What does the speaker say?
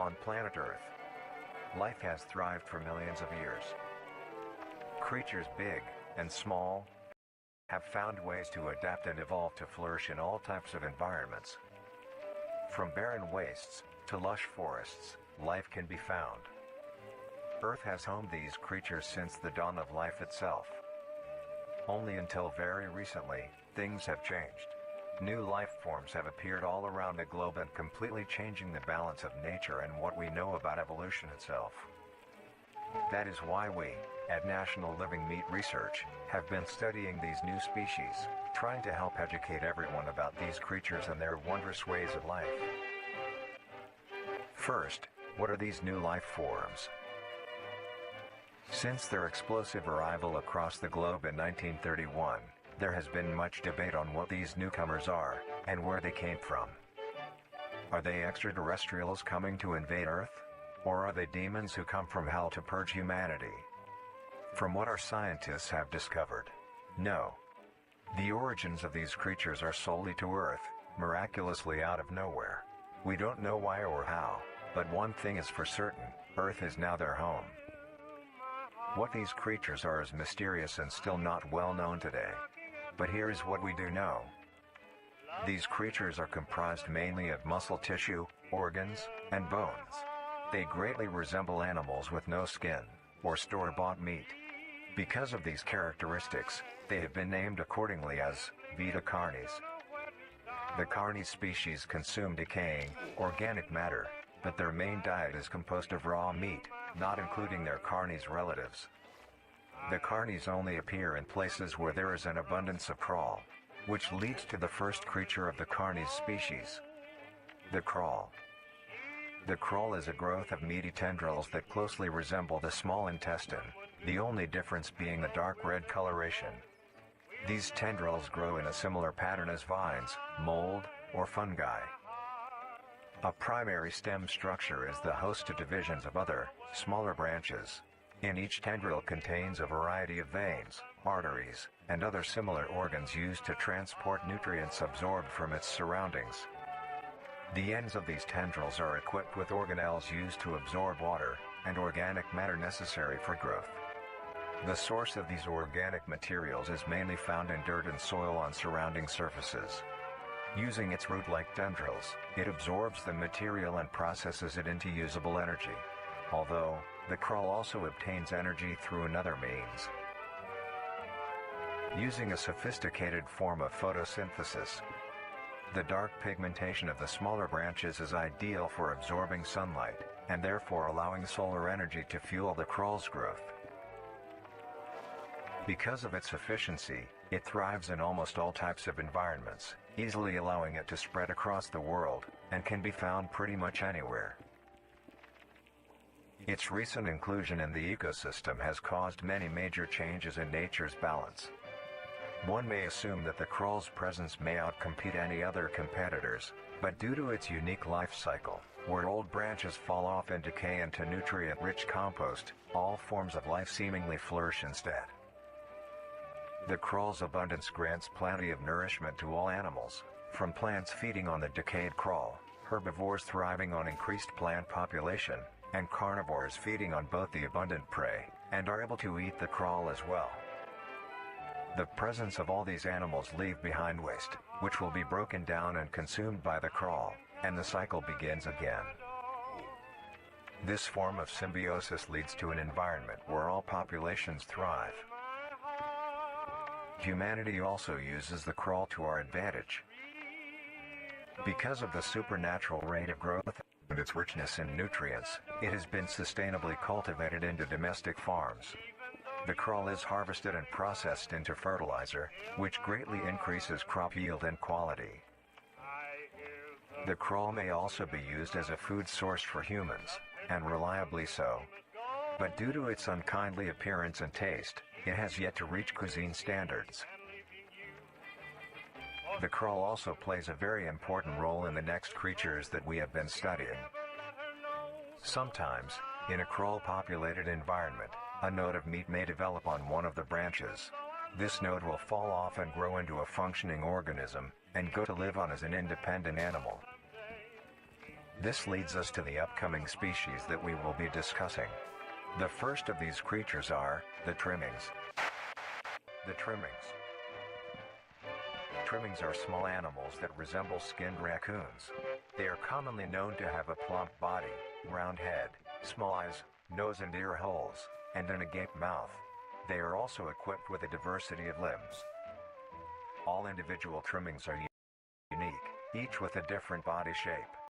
On planet Earth, life has thrived for millions of years. Creatures big and small have found ways to adapt and evolve to flourish in all types of environments. From barren wastes to lush forests, life can be found. Earth has homed these creatures since the dawn of life itself. Only until very recently, things have changed. New life forms have appeared all around the globe and completely changing the balance of nature and what we know about evolution itself. That is why we, at National Living Meat Research, have been studying these new species, trying to help educate everyone about these creatures and their wondrous ways of life. First, what are these new life forms? Since their explosive arrival across the globe in 1931, there has been much debate on what these newcomers are, and where they came from. Are they extraterrestrials coming to invade Earth? Or are they demons who come from hell to purge humanity? From what our scientists have discovered, no. The origins of these creatures are solely to Earth, miraculously out of nowhere. We don't know why or how, but one thing is for certain, Earth is now their home. What these creatures are is mysterious and still not well known today. But here is what we do know. These creatures are comprised mainly of muscle tissue, organs, and bones. They greatly resemble animals with no skin, or store-bought meat. Because of these characteristics, they have been named accordingly as Vita carnis. The carnis species consume decaying, organic matter, but their main diet is composed of raw meat, not including their carnis relatives. The carnis only appear in places where there is an abundance of crawl, which leads to the first creature of the carnis species, the crawl. The crawl is a growth of meaty tendrils that closely resemble the small intestine, the only difference being the dark red coloration. These tendrils grow in a similar pattern as vines, mold, or fungi. A primary stem structure is the host to divisions of other, smaller branches. In each tendril contains a variety of veins, arteries, and other similar organs used to transport nutrients absorbed from its surroundings. The ends of these tendrils are equipped with organelles used to absorb water and organic matter necessary for growth. The source of these organic materials is mainly found in dirt and soil on surrounding surfaces. Using its root-like tendrils, it absorbs the material and processes it into usable energy. Although, the crawl also obtains energy through another means. Using a sophisticated form of photosynthesis, the dark pigmentation of the smaller branches is ideal for absorbing sunlight, and therefore allowing solar energy to fuel the crawl's growth. Because of its efficiency, it thrives in almost all types of environments, easily allowing it to spread across the world, and can be found pretty much anywhere. Its recent inclusion in the ecosystem has caused many major changes in nature's balance. One may assume that the crawl's presence may outcompete any other competitors, but due to its unique life cycle, where old branches fall off and decay into nutrient-rich compost, all forms of life seemingly flourish instead. The crawl's abundance grants plenty of nourishment to all animals, from plants feeding on the decayed crawl, herbivores thriving on increased plant population, and carnivores feeding on both the abundant prey, and are able to eat the crawl as well. The presence of all these animals leave behind waste, which will be broken down and consumed by the crawl, and the cycle begins again. This form of symbiosis leads to an environment where all populations thrive. Humanity also uses the crawl to our advantage. Because of the supernatural rate of growth and its richness in nutrients, it has been sustainably cultivated into domestic farms. The crawl is harvested and processed into fertilizer, which greatly increases crop yield and quality. The crawl may also be used as a food source for humans, and reliably so. But due to its unkindly appearance and taste, it has yet to reach cuisine standards. The crawl also plays a very important role in the next creatures that we have been studying. Sometimes, in a crawl-populated environment, a node of meat may develop on one of the branches. This node will fall off and grow into a functioning organism, and go to live on as an independent animal. This leads us to the upcoming species that we will be discussing. The first of these creatures are the trimmings. The trimmings. Trimmings are small animals that resemble skinned raccoons. They are commonly known to have a plump body, round head, small eyes, nose and ear holes, and an agape mouth. They are also equipped with a diversity of limbs. All individual trimmings are unique, each with a different body shape.